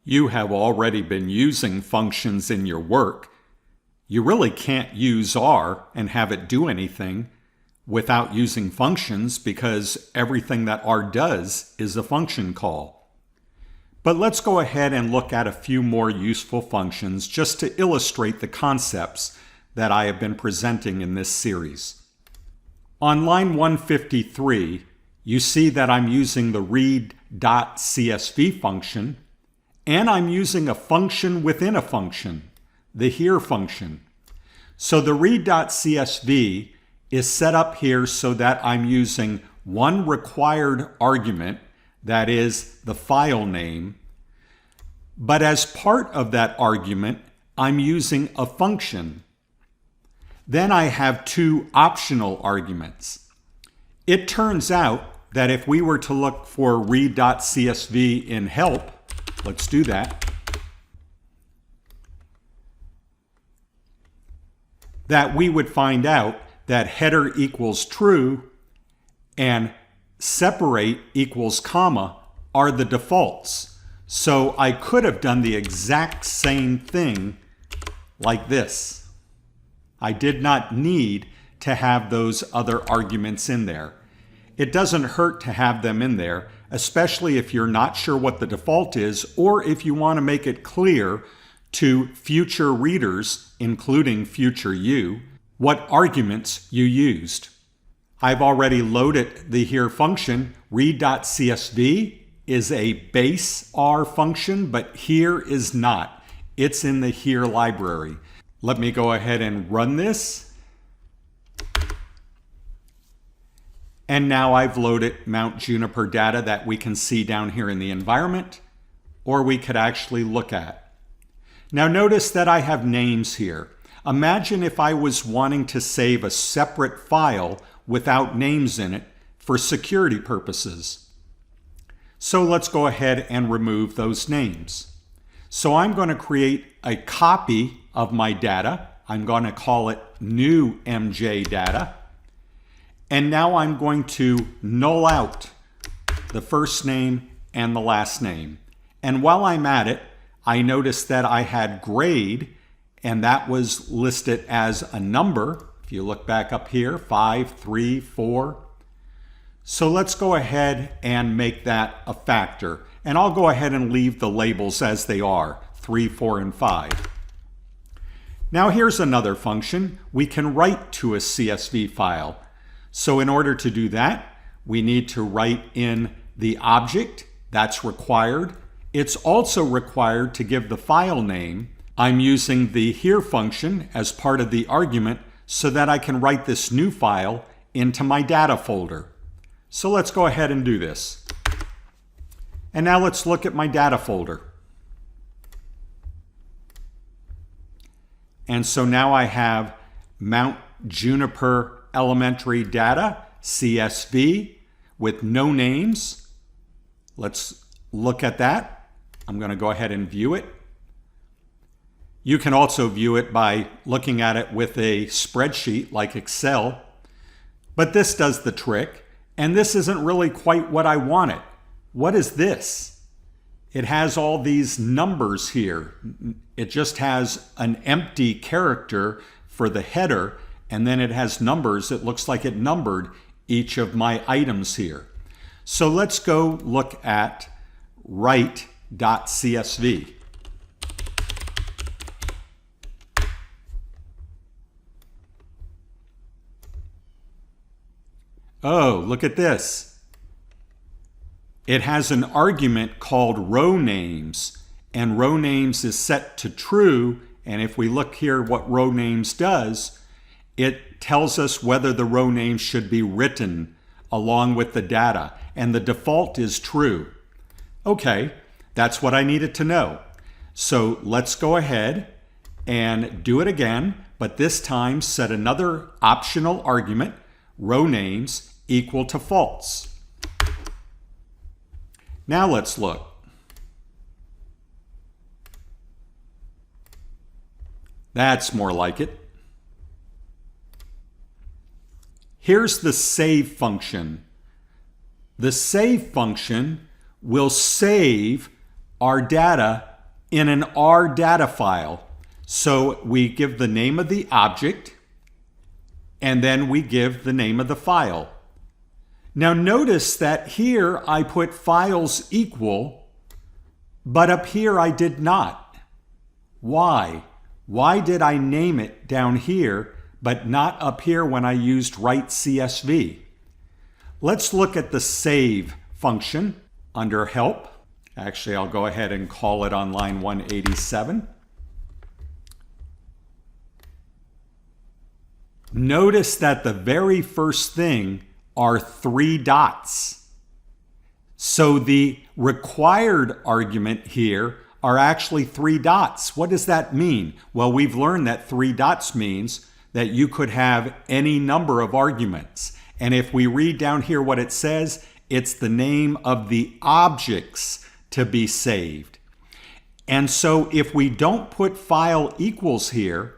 You have already been using functions in your work. You really can't use R and have it do anything without using functions because everything that R does is a function call. But let's go ahead and look at a few more useful functions just to illustrate the concepts that I have been presenting in this series. On line 153, you see that I'm using the read.csv function, and I'm using a function within a function, the here function. So the read.csv is set up here so that I'm using one required argument, that is the file name, but as part of that argument, I'm using a function. Then I have two optional arguments. It turns out that if we were to look for read.csv in help, let's do that, that we would find out that header equals true and separate equals comma are the defaults. So I could have done the exact same thing like this. I did not need to have those other arguments in there. It doesn't hurt to have them in there, especially if you're not sure what the default is, or if you want to make it clear to future readers, including future you, what arguments you used. I've already loaded the here function. Read.csv is a base R function, but here is not. It's in the here library. Let me go ahead and run this. And now I've loaded Mount Juniper data that we can see down here in the environment, or we could actually look at. Now notice that I have names here. Imagine if I was wanting to save a separate file without names in it for security purposes. So let's go ahead and remove those names. So I'm going to create a copy of my data. I'm going to call it new MJ data. And now I'm going to null out the first name and the last name. And while I'm at it, I noticed that I had grade, and that was listed as a number. If you look back up here, 5, 3, 4. So let's go ahead and make that a factor. And I'll go ahead and leave the labels as they are, 3, 4, and 5. Now here's another function. We can write to a CSV file. So in order to do that, we need to write in the object. That's required. It's also required to give the file name. I'm using the here function as part of the argument so that I can write this new file into my data folder. So let's go ahead and do this. And now let's look at my data folder. And so now I have Mount Juniper Elementary Data, CSV, with no names. Let's look at that. I'm going to go ahead and view it. You can also view it by looking at it with a spreadsheet like Excel. But this does the trick, and this isn't really quite what I wanted. What is this? It has all these numbers here. It just has an empty character for the header, and then it has numbers. It looks like it numbered each of my items here. So let's go look at write.csv. Oh, look at this. It has an argument called row names, and row names is set to true. And if we look here what row names does, it tells us whether the row name should be written along with the data, and the default is true. Okay, that's what I needed to know. So let's go ahead and do it again, but this time set another optional argument, row names equal to false. Now let's look. That's more like it. Here's the save function. The save function will save our data in an R data file. So we give the name of the object, and then we give the name of the file. Now notice that here I put files equal, but up here I did not. Why? Why did I name it down here, but not up here when I used write CSV? Let's look at the save function under help. Actually, I'll go ahead and call it on line 187. Notice that the very first thing are 3 dots. So the required argument here are actually 3 dots. What does that mean? Well, we've learned that 3 dots means that you could have any number of arguments. And if we read down here what it says, it's the name of the objects to be saved. And so if we don't put file equals here,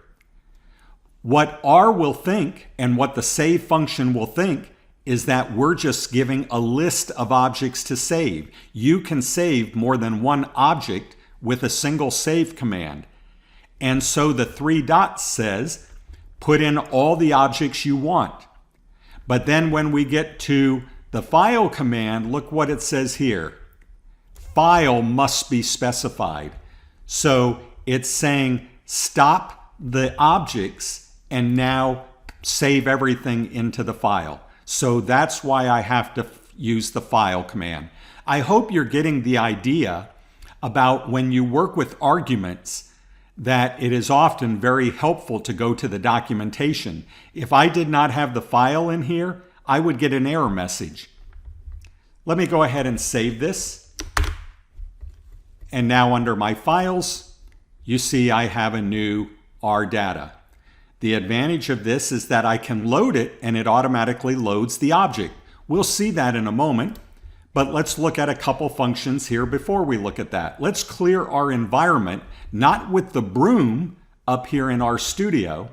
what R will think and what the save function will think is that we're just giving a list of objects to save. You can save more than one object with a single save command. And so the 3 dots says, put in all the objects you want. But then when we get to the file command, look what it says here. File must be specified. So it's saying stop the objects and now save everything into the file. So that's why I have to use the file command. I hope you're getting the idea about when you work with arguments that it is often very helpful to go to the documentation. If I did not have the file in here, I would get an error message. Let me go ahead and save this. And now under my files, you see I have a new R data. The advantage of this is that I can load it and it automatically loads the object. We'll see that in a moment, but let's look at a couple functions here before we look at that. Let's clear our environment, not with the broom up here in RStudio,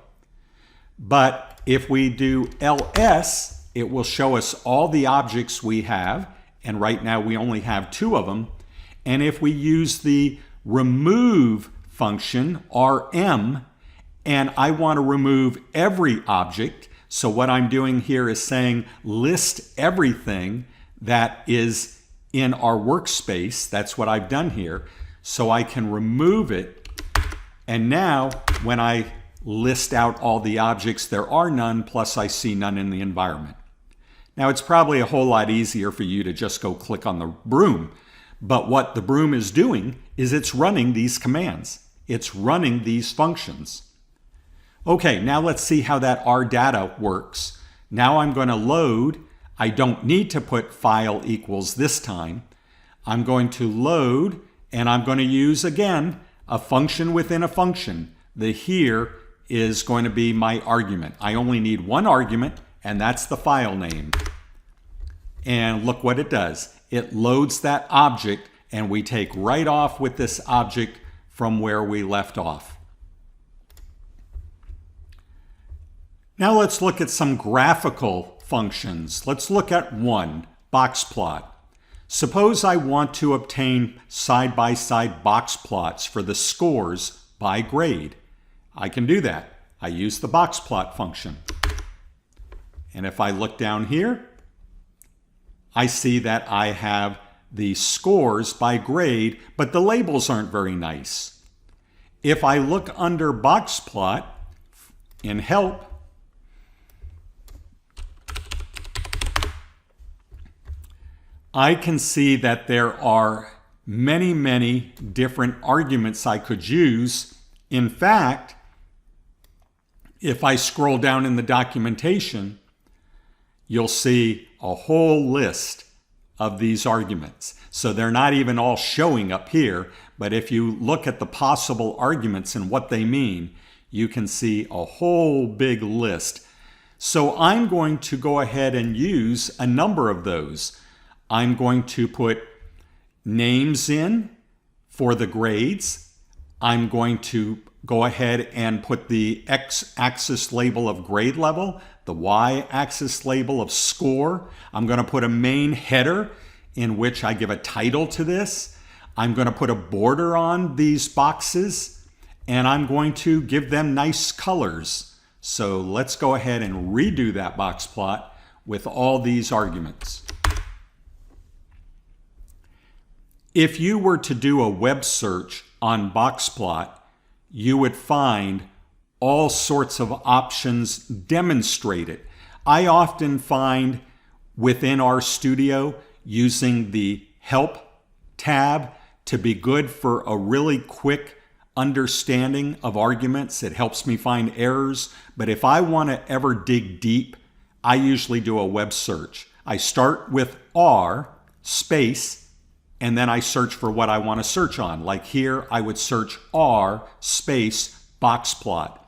but if we do ls, it will show us all the objects we have, and right now we only have 2 of them. And if we use the remove function, rm, and I want to remove every object, so what I'm doing here is saying list everything that is in our workspace. That's what I've done here. So I can remove it. And now when I list out all the objects, there are none, plus I see none in the environment. Now it's probably a whole lot easier for you to just go click on the broom. But what the broom is doing is it's running these commands. It's running these functions. Okay, now let's see how that R data works. Now I'm going to load. I don't need to put file equals this time. I'm going to load, and I'm going to use, again, a function within a function. The here is going to be my argument. I only need one argument, and that's the file name. And look what it does. It loads that object, and we take right off with this object from where we left off. Now let's look at some graphical functions. Let's look at one, box plot. Suppose I want to obtain side-by-side box plots for the scores by grade. I can do that. I use the box plot function. And if I look down here, I see that I have the scores by grade, but the labels aren't very nice. If I look under box plot in help, I can see that there are many, many different arguments I could use. In fact, if I scroll down in the documentation, you'll see a whole list of these arguments. So they're not even all showing up here, but if you look at the possible arguments and what they mean, you can see a whole big list. So I'm going to go ahead and use a number of those. I'm going to put names in for the grades. I'm going to go ahead and put the x-axis label of grade level, the y-axis label of score. I'm going to put a main header in which I give a title to this. I'm going to put a border on these boxes, and I'm going to give them nice colors. So let's go ahead and redo that box plot with all these arguments. If you were to do a web search on Boxplot, you would find all sorts of options demonstrated. I often find within RStudio using the Help tab to be good for a really quick understanding of arguments. It helps me find errors. But if I want to ever dig deep, I usually do a web search. I start with R space, and then I search for what I want to search on. Like here, I would search R space Boxplot.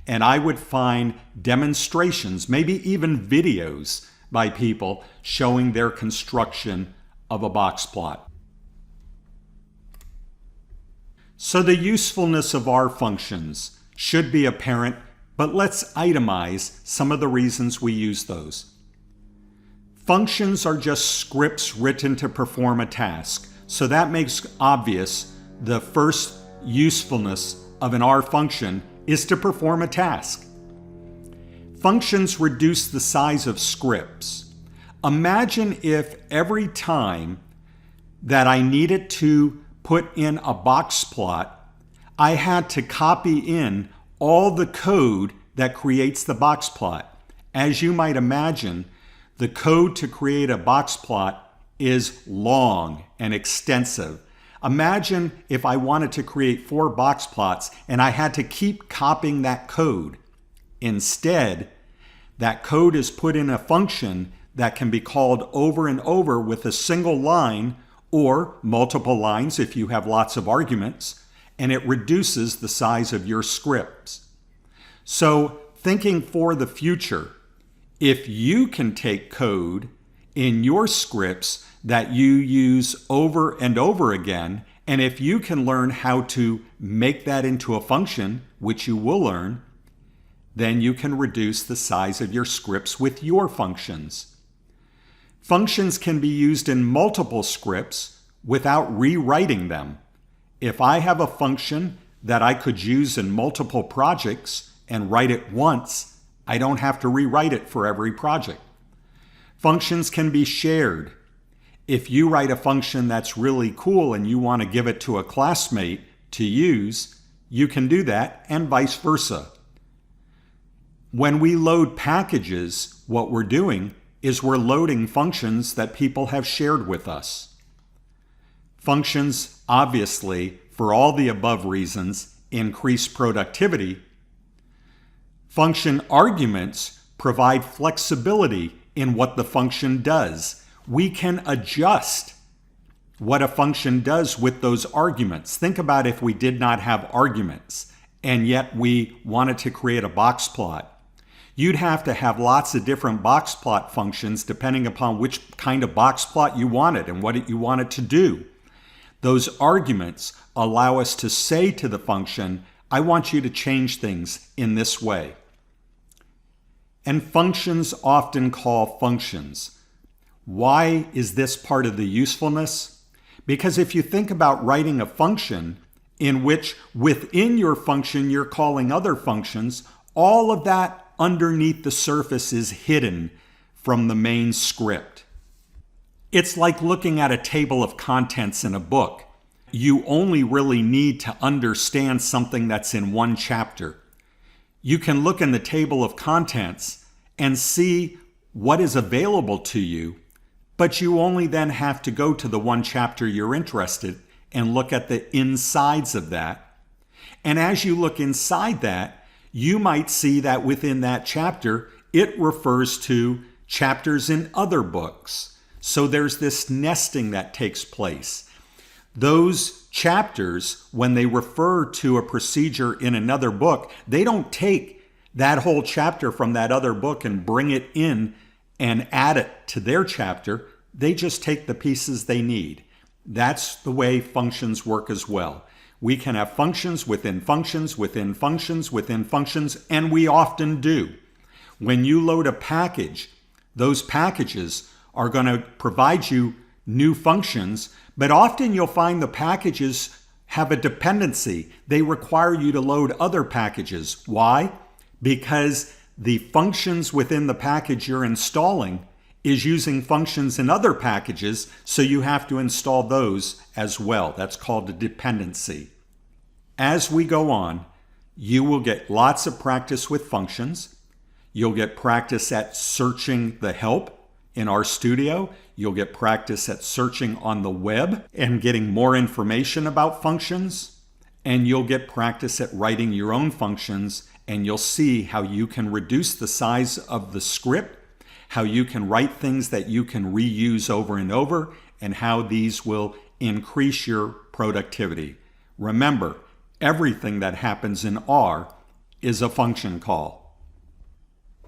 And I would find demonstrations, maybe even videos by people showing their construction of a box plot. So the usefulness of R functions should be apparent, but let's itemize some of the reasons we use those. Functions are just scripts written to perform a task, so that makes obvious the first usefulness of an R function is to perform a task. Functions reduce the size of scripts. Imagine if every time that I needed to put in a box plot, I had to copy in all the code that creates the box plot. As you might imagine, the code to create a box plot is long and extensive. Imagine if I wanted to create 4 box plots and I had to keep copying that code. Instead, that code is put in a function that can be called over and over with a single line or multiple lines if you have lots of arguments, and it reduces the size of your scripts. So, thinking for the future, if you can take code in your scripts that you use over and over again, and if you can learn how to make that into a function, which you will learn, then you can reduce the size of your scripts with your functions. Functions can be used in multiple scripts without rewriting them. If I have a function that I could use in multiple projects and write it once, I don't have to rewrite it for every project. Functions can be shared. If you write a function that's really cool and you want to give it to a classmate to use, you can do that, and vice versa. When we load packages, what we're doing is we're loading functions that people have shared with us. Functions, obviously, for all the above reasons, increase productivity. Function arguments provide flexibility in what the function does. We can adjust what a function does with those arguments. Think about if we did not have arguments and yet we wanted to create a box plot. You'd have to have lots of different box plot functions depending upon which kind of box plot you wanted and what you wanted to do. Those arguments allow us to say to the function, I want you to change things in this way. And functions often call functions. Why is this part of the usefulness? Because if you think about writing a function in which within your function you're calling other functions, all of that underneath the surface is hidden from the main script. It's like looking at a table of contents in a book. You only really need to understand something that's in one chapter. You can look in the table of contents and see what is available to you, but you only then have to go to the one chapter you're interested and look at the insides of that. And as you look inside that, you might see that within that chapter, it refers to chapters in other books. So there's this nesting that takes place. Those chapters, when they refer to a procedure in another book, they don't take that whole chapter from that other book and bring it in and add it to their chapter. They just take the pieces they need. That's the way functions work as well. We can have functions within functions, within functions, within functions, and we often do. When you load a package, those packages are going to provide you new functions, but often you'll find the packages have a dependency. They require you to load other packages. Why? Because the functions within the package you're installing is using functions in other packages, so you have to install those as well. That's called a dependency. As we go on, you will get lots of practice with functions. You'll get practice at searching the help in RStudio. You'll get practice at searching on the web and getting more information about functions. And you'll get practice at writing your own functions, and you'll see how you can reduce the size of the script, how you can write things that you can reuse over and over, and how these will increase your productivity. Remember, everything that happens in R is a function call.